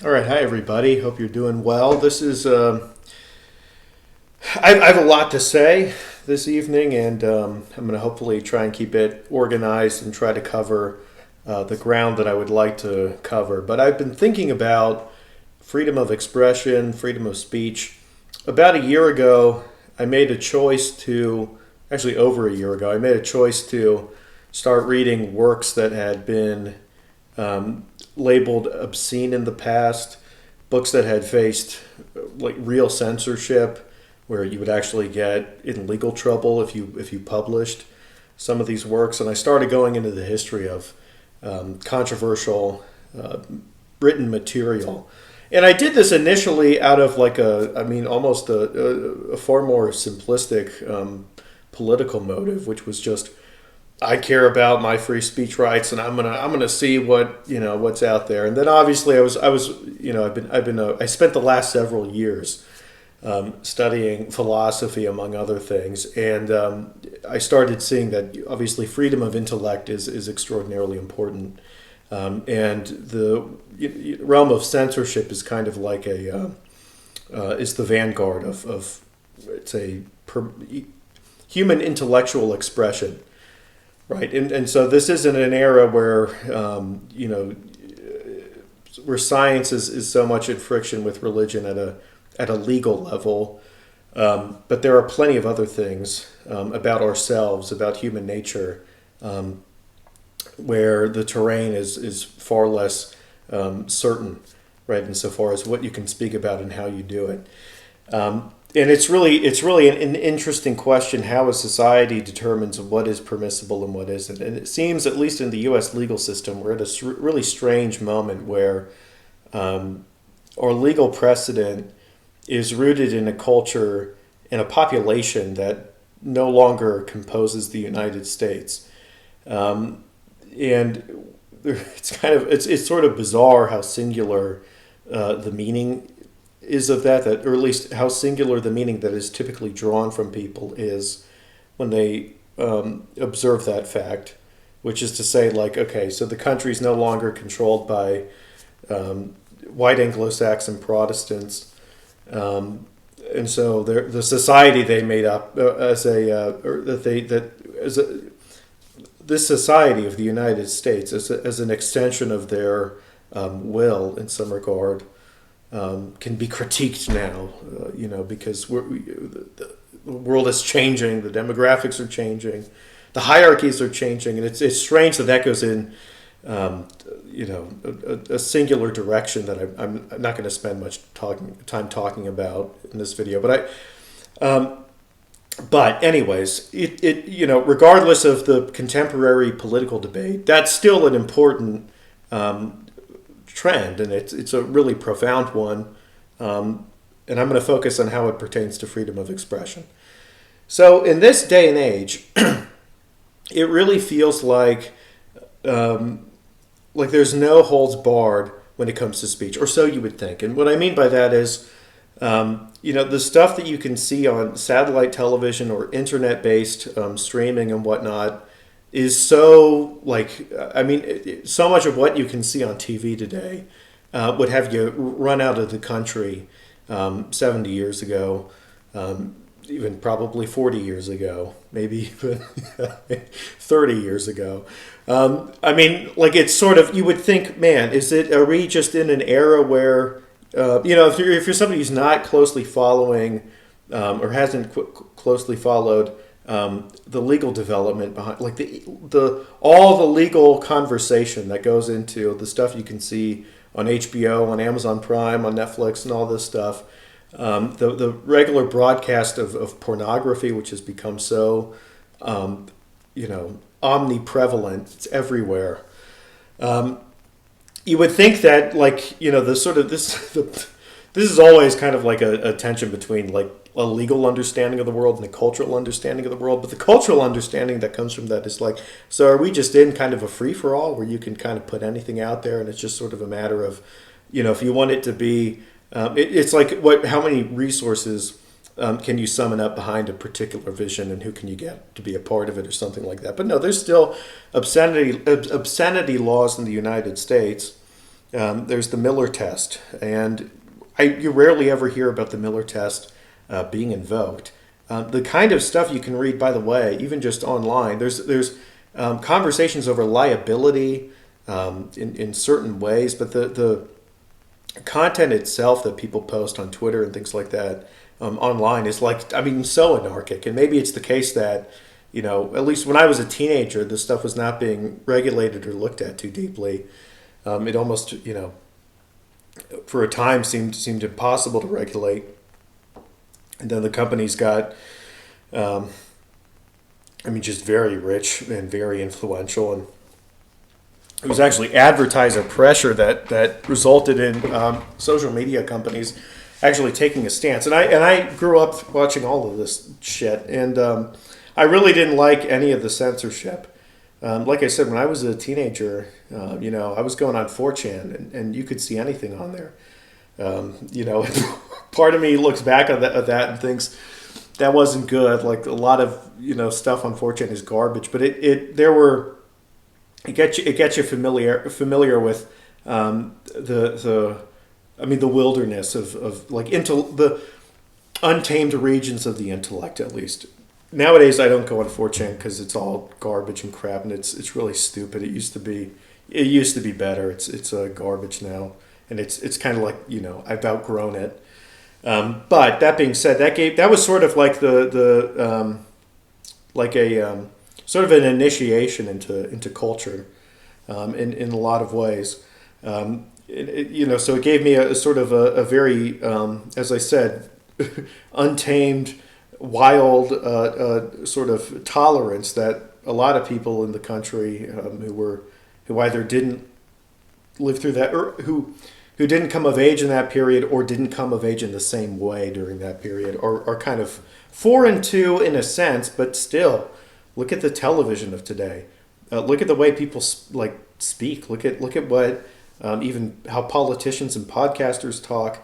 All right, hi everybody. Hope you're doing well. I have a lot to say this evening, and I'm going to hopefully try and keep it organized and try to cover the ground that I would like to cover. But I've been thinking about freedom of expression, freedom of speech. About a year ago, I made a choice to, actually over a year ago, I made a choice to start reading works that had been labeled obscene in the past, books that had faced like real censorship, where you would actually get in legal trouble if you published some of these works. And I started going into the history of controversial uh, written material. And I did this initially out of almost a far more simplistic political motive, which was just I care about my free speech rights, and I'm gonna see what's out there. And then obviously I was I spent the last several years studying philosophy among other things, and I started seeing that obviously freedom of intellect is extraordinarily important, and the realm of censorship is kind of like is the vanguard of it's a human intellectual expression. Right, and so this isn't an era where where science is so much in friction with religion at a legal level, but there are plenty of other things about ourselves, about human nature, where the terrain is far less certain, right? Insofar as what you can speak about and how you do it. And it's really an interesting question how a society determines what is permissible and what isn't. And it seems, at least in the U.S. legal system, we're at a really strange moment where our legal precedent is rooted in a culture and a population that no longer composes the United States. And it's sort of bizarre how singular the meaning is of that, or at least how singular the meaning that is typically drawn from people is when they observe that fact, which is to say, like, okay, so the country is no longer controlled by white Anglo-Saxon Protestants, and so the society they made up as a or that they that as a this society of the United States as an extension of their will in some regard can be critiqued now, because the world is changing, the demographics are changing, the hierarchies are changing, and it's strange that that goes in, a singular direction that I'm not going to spend much time talking about in this video. But anyways, regardless of the contemporary political debate, that's still an important trend, and it's a really profound one. And I'm going to focus on how it pertains to freedom of expression. So in this day and age, it really feels like there's no holds barred when it comes to speech, or so you would think. And what I mean by that is, the stuff that you can see on satellite television or internet-based streaming and whatnot is so so much of what you can see on TV today would have you run out of the country 70 years ago, even probably 40 years ago, maybe even 30 years ago. It's sort of, you would think, man, are we just in an era where, if you're somebody who's not closely following or hasn't closely followed the legal development behind, like the all the legal conversation that goes into the stuff you can see on HBO, on Amazon Prime, on Netflix, and all this stuff. The regular broadcast of pornography, which has become so, omniprevalent, it's everywhere. You would think that, the sort of this is always kind of like a tension between like a legal understanding of the world and a cultural understanding of the world. But the cultural understanding that comes from that is like, so are we just in kind of a free for all where you can kind of put anything out there, and it's just sort of a matter of, if you want it to be, it's like how many resources can you summon up behind a particular vision, and who can you get to be a part of it, or something like that. But no, there's still obscenity laws in the United States, there's the Miller test, and you rarely ever hear about the Miller test being invoked. The kind of stuff you can read, by the way, even just online. There's conversations over liability in certain ways, but the content itself that people post on Twitter and things like that online is so anarchic. And maybe it's the case that, at least when I was a teenager, this stuff was not being regulated or looked at too deeply. It almost, for a time seemed impossible to regulate. And then the companies got, just very rich and very influential. And it was actually advertiser pressure that resulted in social media companies actually taking a stance. And I grew up watching all of this shit, and I really didn't like any of the censorship. Like I said, when I was a teenager, I was going on 4chan, and you could see anything on there. Part of me looks back at that and thinks that wasn't good. Like a lot of stuff on 4chan is garbage, but it gets you familiar with the wilderness of like into the untamed regions of the intellect, at least. Nowadays, I don't go on 4chan because it's all garbage and crap, and it's really stupid. It used to be better. It's garbage now, and it's kind of like I've outgrown it. But that being said, that was sort of like sort of an initiation into culture, in a lot of ways. So it gave me a sort of a very, as I said, untamed, wild sort of tolerance that a lot of people in the country who either didn't live through that or who didn't come of age in that period or didn't come of age in the same way during that period are kind of foreign to in a sense, but still. Look at the television of today. Look at the way people speak. Look at what even how politicians and podcasters talk.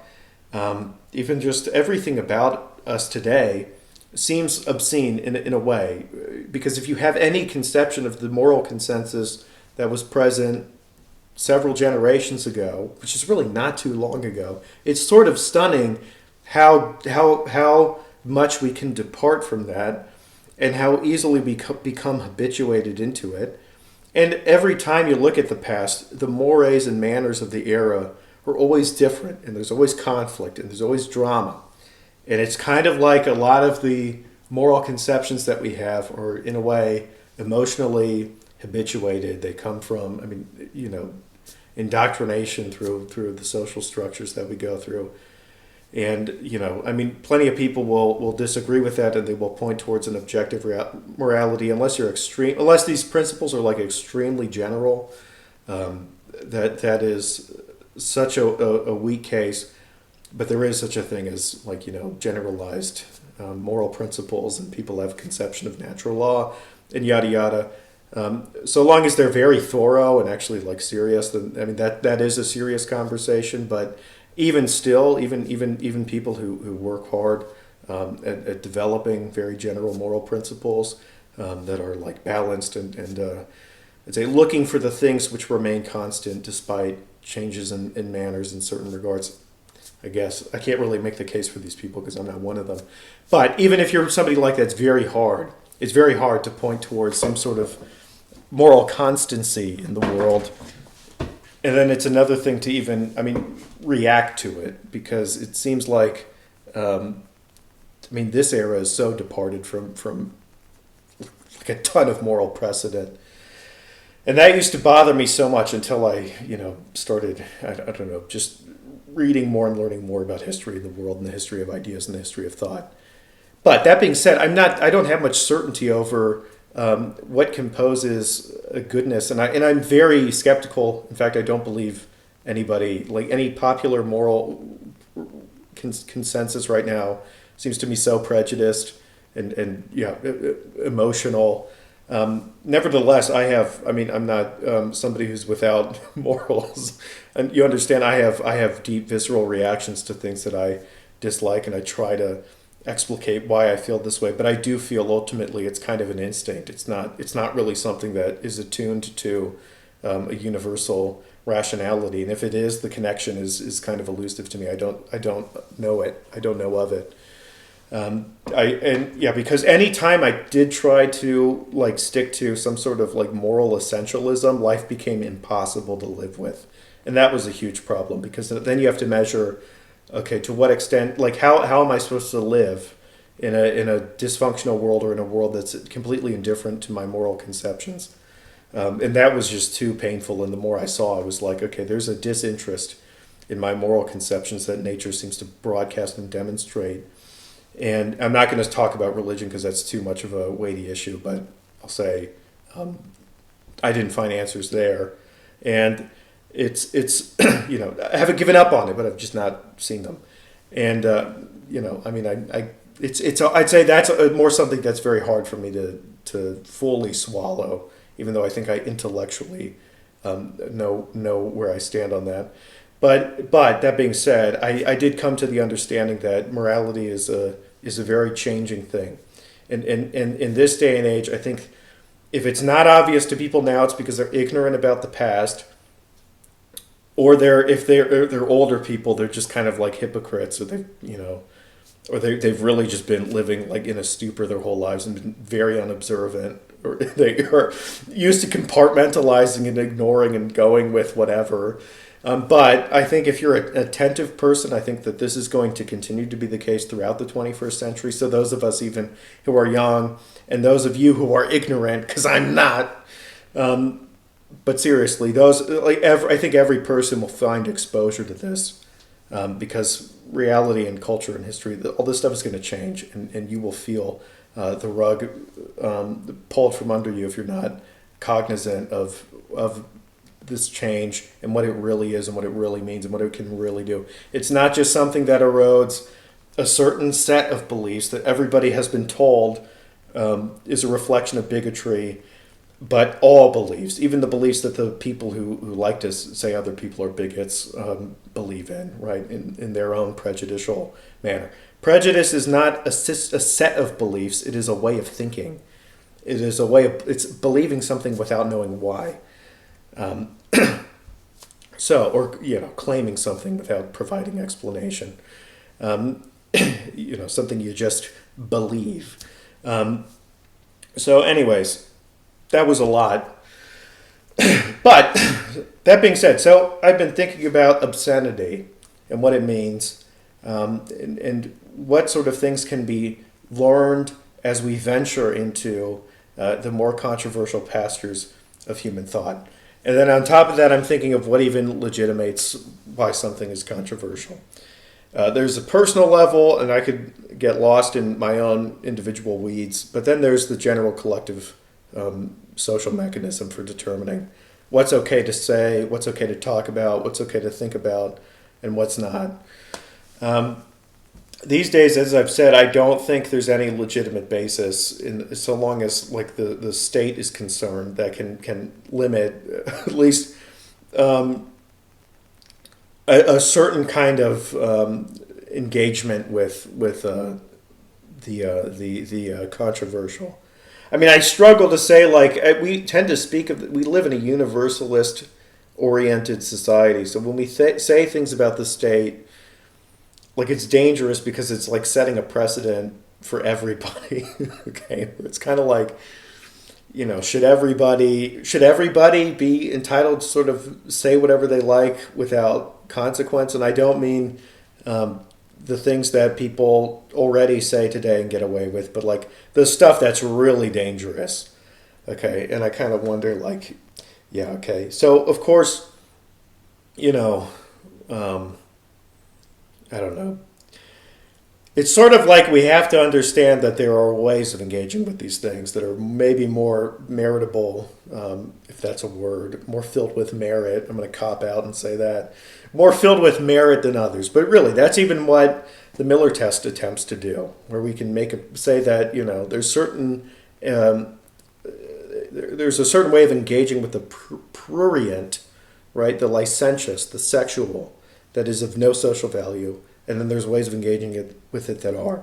Even just everything about us today seems obscene in a way, because if you have any conception of the moral consensus that was present several generations ago, which is really not too long ago, it's sort of stunning how much we can depart from that. And how easily we become habituated into it. And every time you look at the past, the mores and manners of the era are always different. And there's always conflict. And there's always drama. And it's kind of like a lot of the moral conceptions that we have are, in a way, emotionally habituated. They come from, indoctrination through the social structures that we go through. And, plenty of people will disagree with that, and they will point towards an objective morality unless these principles are like extremely general. That is such a weak case, but there is such a thing as generalized moral principles, and people have conception of natural law and yada yada. So long as they're very thorough and actually serious, then that is a serious conversation, but. Even still, even people who work hard at developing very general moral principles that are balanced and I'd say looking for the things which remain constant despite changes in manners in certain regards. I guess I can't really make the case for these people because I'm not one of them. But even if you're somebody like that, it's very hard. It's very hard to point towards some sort of moral constancy in the world. And then it's another thing to even, react to it, because it seems like, this era is so departed from a ton of moral precedent. And that used to bother me so much until I, started, I don't know, just reading more and learning more about history of the world and the history of ideas and the history of thought. But that being said, I don't have much certainty over what composes a goodness, and I'm very skeptical. In fact, I don't believe anybody, any popular moral consensus right now seems to me so prejudiced and emotional. Nevertheless, I'm not somebody who's without morals, and you understand. I have deep visceral reactions to things that I dislike, and I try to explicate why I feel this way, but I do feel ultimately it's kind of an instinct. It's not really something that is attuned to a universal rationality. And if it is, the connection is kind of elusive to me. I don't know it. I don't know of it. Because any time I did try to like stick to some sort of like moral essentialism, life became impossible to live with, and that was a huge problem because then you have to measure, okay, to what extent, like how am I supposed to live in a dysfunctional world or in a world that's completely indifferent to my moral conceptions, and that was just too painful. And the more I saw, I was like, okay, there's a disinterest in my moral conceptions that nature seems to broadcast and demonstrate. And I'm not going to talk about religion because that's too much of a weighty issue, but I'll say I didn't find answers there. And it's I haven't given up on it, but I've just not seen them. And, I'd say that's more something that's very hard for me to fully swallow, even though I think I intellectually know where I stand on that. But that being said, I did come to the understanding that morality is a very changing thing, and in this day and age, I think if it's not obvious to people now, it's because they're ignorant about the past, or if they're older people, they're just kind of like hypocrites, or they've really just been living like in a stupor their whole lives and been very unobservant, or they are used to compartmentalizing and ignoring and going with whatever. But I think if you're an attentive person, I think that this is going to continue to be the case throughout the 21st century. So those of us even who are young, and those of you who are ignorant, because I'm not, but seriously, I think every person will find exposure to this, because reality and culture and history, all this stuff is going to change, and you will feel the rug pulled from under you if you're not cognizant of this change and what it really is and what it really means and what it can really do. It's not just something that erodes a certain set of beliefs that everybody has been told is a reflection of bigotry, but all beliefs, even the beliefs that the people who like to say other people are bigots believe in, right, in their own prejudicial manner. Prejudice is not a set of beliefs. It is a way of thinking. It's believing something without knowing why. Claiming something without providing explanation. Something you just believe. Anyways, that was a lot. But that being said, so I've been thinking about obscenity and what it means, and what sort of things can be learned as we venture into the more controversial pastures of human thought. And then on top of that, I'm thinking of what even legitimates why something is controversial. There's a personal level, and I could get lost in my own individual weeds, but then there's the general collective social mechanism for determining what's okay to say, what's okay to talk about, what's okay to think about, and what's not. These days, as I've said, I don't think there's any legitimate basis so long as like the state is concerned that can limit at least a certain kind of engagement with the controversial. I mean, I struggle to say, like, we tend to we live in a universalist oriented society, so when we say things about the state, like, it's dangerous because it's like setting a precedent for everybody. Okay, it's kind of like, should everybody be entitled to sort of say whatever they like without consequence? And I don't mean the things that people already say today and get away with, but like the stuff that's really dangerous. Okay, and I kind of wonder, like, yeah, okay, so of course, I don't know. It's sort of like we have to understand that there are ways of engaging with these things that are maybe more meritable, if that's a word, more filled with merit. I'm going to cop out and say that. More filled with merit than others. But really, that's even what the Miller test attempts to do, where we can say that, there's a certain way of engaging with the prurient, right, the licentious, the sexual, that is of no social value, and then there's ways of engaging with it that are.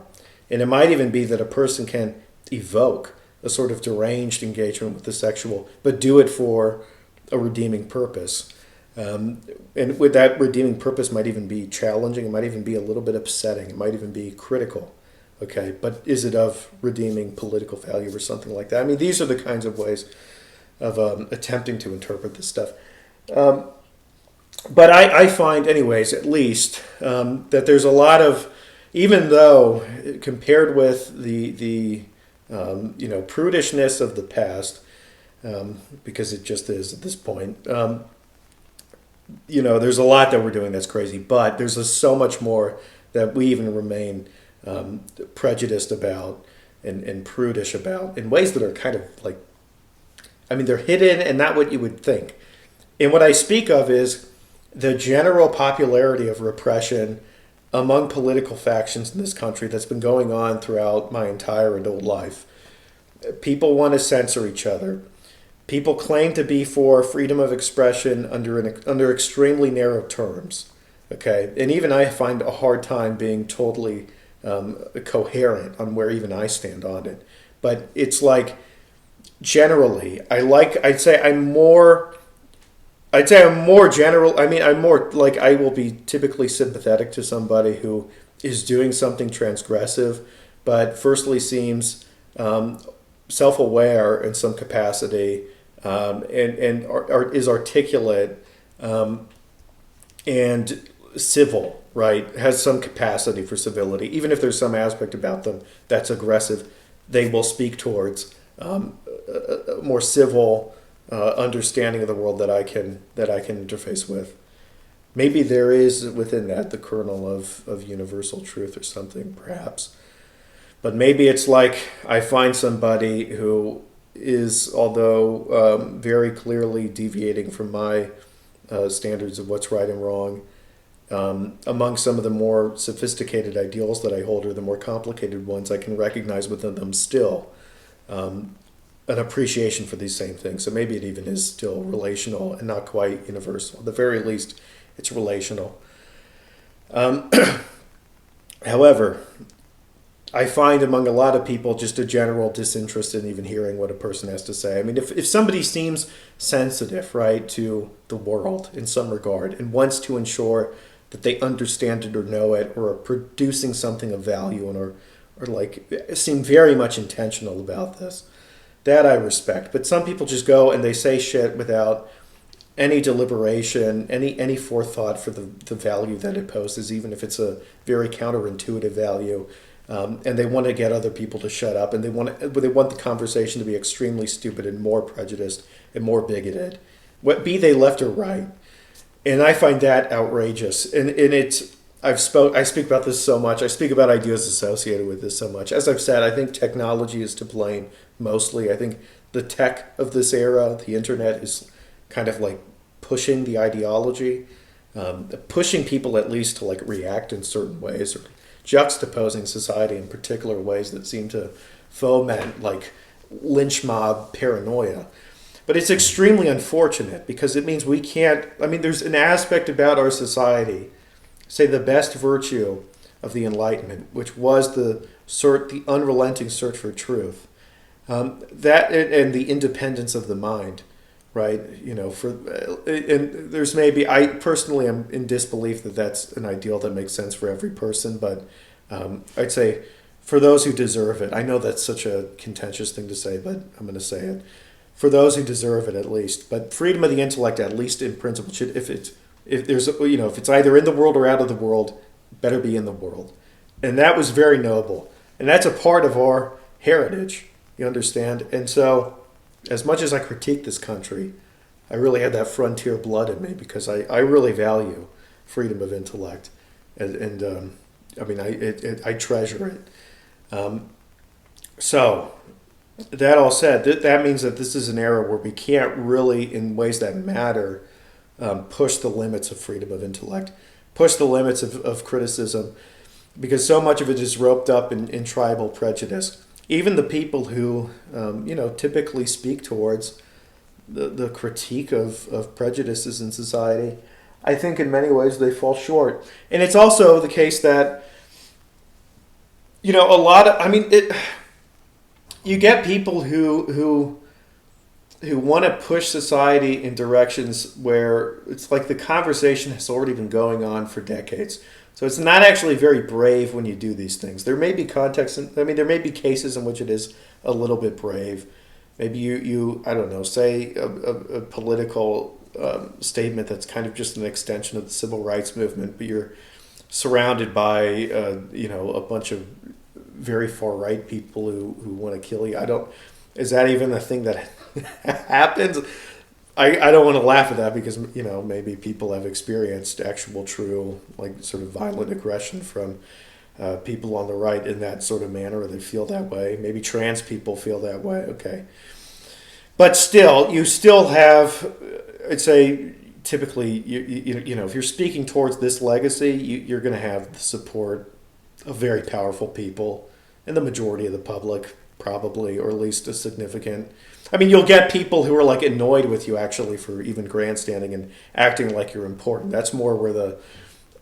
And it might even be that a person can evoke a sort of deranged engagement with the sexual, but do it for a redeeming purpose. And with that redeeming purpose might even be challenging. It might even be a little bit upsetting. It might even be critical. Okay, but is it of redeeming political value or something like that? I mean, these are the kinds of ways of attempting to interpret this stuff. But I find, anyways, at least, that there's a lot of, even though compared with the prudishness of the past, because it just is at this point, there's a lot that we're doing that's crazy, but there's so much more that we even remain prejudiced about and prudish about in ways that are kind of like, I mean, they're hidden and not what you would think. And what I speak of is the general popularity of repression among political factions in this country that's been going on throughout my entire adult life. People want to censor each other. People claim to be for freedom of expression under extremely narrow terms. Okay, and even I find a hard time being totally coherent on where even I stand on it. But it's like, generally, I'd say I'm more general. I mean, I'm more like, I will be typically sympathetic to somebody who is doing something transgressive, but firstly seems self-aware in some capacity, and is articulate and civil, right? Has some capacity for civility, even if there's some aspect about them that's aggressive. They will speak towards a more civil understanding of the world that I can interface with. Maybe there is within that the kernel of universal truth or something, perhaps. But maybe it's like I find somebody who is, although very clearly deviating from my standards of what's right and wrong, among some of the more sophisticated ideals that I hold, or the more complicated ones, I can recognize within them still an appreciation for these same things. So maybe it even is still relational and not quite universal. At the very least, it's relational. However, I find among a lot of people just a general disinterest in even hearing what a person has to say. I mean, if somebody seems sensitive, right, to the world in some regard and wants to ensure that they understand it or know it or are producing something of value and or like seem very much intentional about this, that I respect. But some people just go and they say shit without any deliberation, any forethought for the value that it poses, even if it's a very counterintuitive value. And they want to get other people to shut up, and they want the conversation to be extremely stupid and more prejudiced and more bigoted, be they left or right. And I find that outrageous. And it's I speak about this so much. I speak about ideas associated with this so much. As I've said, I think technology is to blame mostly. I think the tech of this era, the internet, is kind of like pushing the ideology, pushing people at least to like react in certain ways, or juxtaposing society in particular ways that seem to foment like lynch mob paranoia. But it's extremely unfortunate because it means we can't, I mean, there's an aspect about our society, say the best virtue of the Enlightenment, which was the unrelenting search for truth, that and the independence of the mind, right? And there's maybe, I personally am in disbelief that that's an ideal that makes sense for every person, but I'd say for those who deserve it, I know that's such a contentious thing to say, but I'm going to say it. For those who deserve it, at least, but freedom of the intellect, at least in principle, should, if it's either in the world or out of the world, better be in the world. And that was very noble. And that's a part of our heritage, you understand? And so, as much as I critique this country, I really had that frontier blood in me because I really value freedom of intellect. And I mean, I treasure it. So, that all said, that means that this is an era where we can't really, in ways that matter, push the limits of freedom of intellect, push the limits of criticism, because so much of it is roped up in tribal prejudice. Even the people who, typically speak towards the critique of prejudices in society, I think in many ways they fall short. And it's also the case that, you get people who who want to push society in directions where it's like the conversation has already been going on for decades. So it's not actually very brave when you do these things. There may be contexts, I mean, there may be cases in which it is a little bit brave. Maybe you I don't know, say a political statement that's kind of just an extension of the civil rights movement, but you're surrounded by, a bunch of very far right people who want to kill you. Is that even a thing that happens? I don't want to laugh at that because, maybe people have experienced actual true, like, sort of violent aggression from people on the right in that sort of manner, or they feel that way. Maybe trans people feel that way. Okay. But still, you still have, I'd say, typically, if you're speaking towards this legacy, you're going to have the support of very powerful people and the majority of the public, probably, or at least a significant. I mean, you'll get people who are like annoyed with you actually for even grandstanding and acting like you're important. That's more where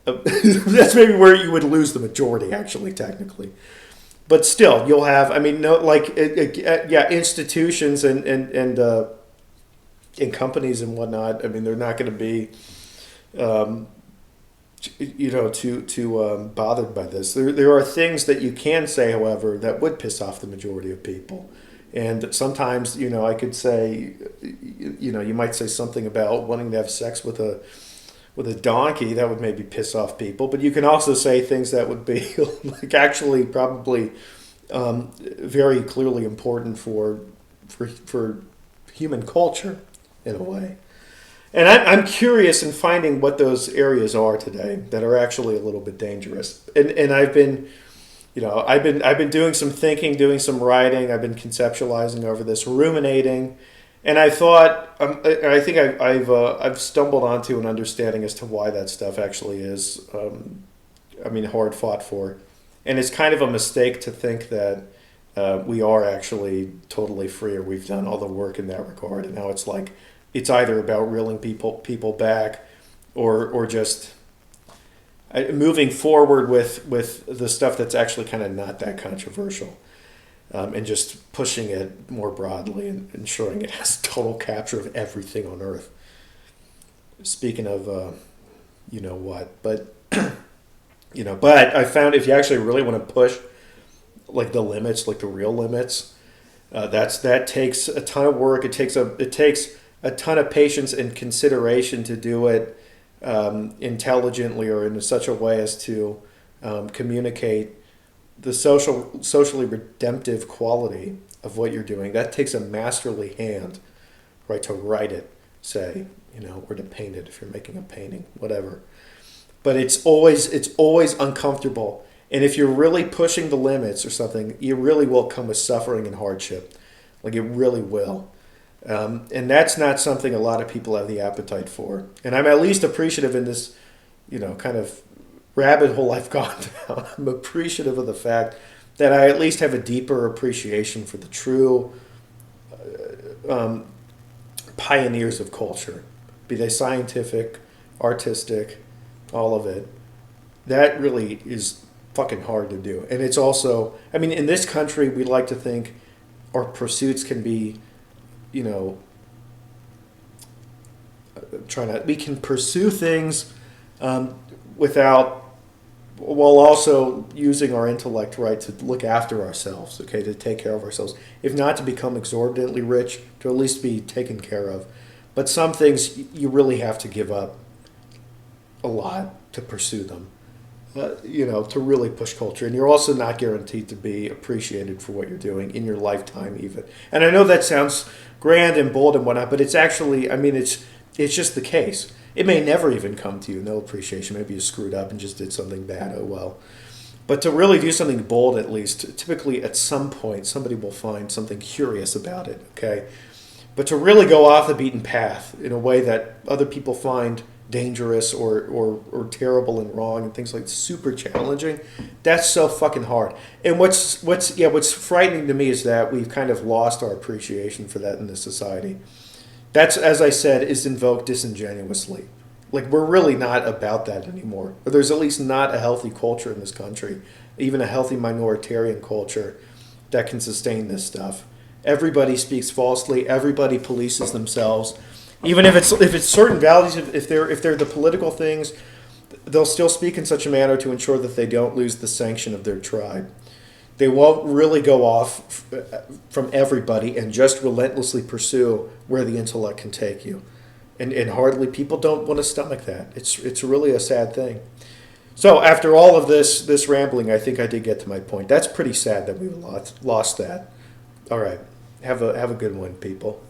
that's maybe where you would lose the majority, actually, technically. But still, you'll have. I mean, no, like, institutions and companies and whatnot. I mean, they're not going to be, too bothered by this. There are things that you can say, however, that would piss off the majority of people. And sometimes, I could say, you might say something about wanting to have sex with a donkey that would maybe piss off people. But you can also say things that would be like actually probably very clearly important for human culture in a way. And I'm curious in finding what those areas are today that are actually a little bit dangerous. And I've been doing some thinking, doing some writing. I've been conceptualizing over this, ruminating, and I thought, I think I've stumbled onto an understanding as to why that stuff actually is, hard fought for, and it's kind of a mistake to think that we are actually totally free, or we've done all the work in that regard, and now it's like it's either about reeling people back, or just moving forward with the stuff that's actually kind of not that controversial, and just pushing it more broadly and ensuring it has total capture of everything on Earth. Speaking of, but but I found if you actually really want to push, like the limits, like the real limits, that takes a ton of work. It takes a ton of patience and consideration to do it intelligently or in such a way as to communicate the socially redemptive quality of what you're doing. That takes a masterly hand, right, to write it, say, or to paint it if you're making a painting, whatever. But it's always uncomfortable. And if you're really pushing the limits or something, you really will come with suffering and hardship. Like, it really will. And that's not something a lot of people have the appetite for. And I'm at least appreciative in this, kind of rabbit hole I've gone down. I'm appreciative of the fact that I at least have a deeper appreciation for the true pioneers of culture, be they scientific, artistic, all of it. That really is fucking hard to do. And it's also, in this country, we like to think our pursuits can be, we can pursue things while also using our intellect, right, to look after ourselves, okay, to take care of ourselves. If not to become exorbitantly rich, to at least be taken care of. But some things you really have to give up a lot to pursue them, to really push culture. And you're also not guaranteed to be appreciated for what you're doing in your lifetime even. And I know that sounds grand and bold and whatnot, but it's actually, it's just the case. It may never even come to you, no appreciation. Maybe you screwed up and just did something bad, oh well. But to really do something bold, at least, typically at some point, somebody will find something curious about it, okay? But to really go off the beaten path in a way that other people find dangerous or terrible and wrong and things like super challenging, that's so fucking hard. And what's frightening to me is that we've kind of lost our appreciation for that in this society. That's, as I said, is invoked disingenuously. Like, we're really not about that anymore. Or there's at least not a healthy culture in this country, even a healthy minoritarian culture that can sustain this stuff. Everybody speaks falsely. Everybody polices themselves. Even if it's certain values, if they're the political things, they'll still speak in such a manner to ensure that they don't lose the sanction of their tribe. They won't really go off from everybody and just relentlessly pursue where the intellect can take you. And hardly people don't want to stomach that. It's really a sad thing. So after all of this rambling, I think I did get to my point. That's pretty sad that we lost that. All right. Have a good one, people.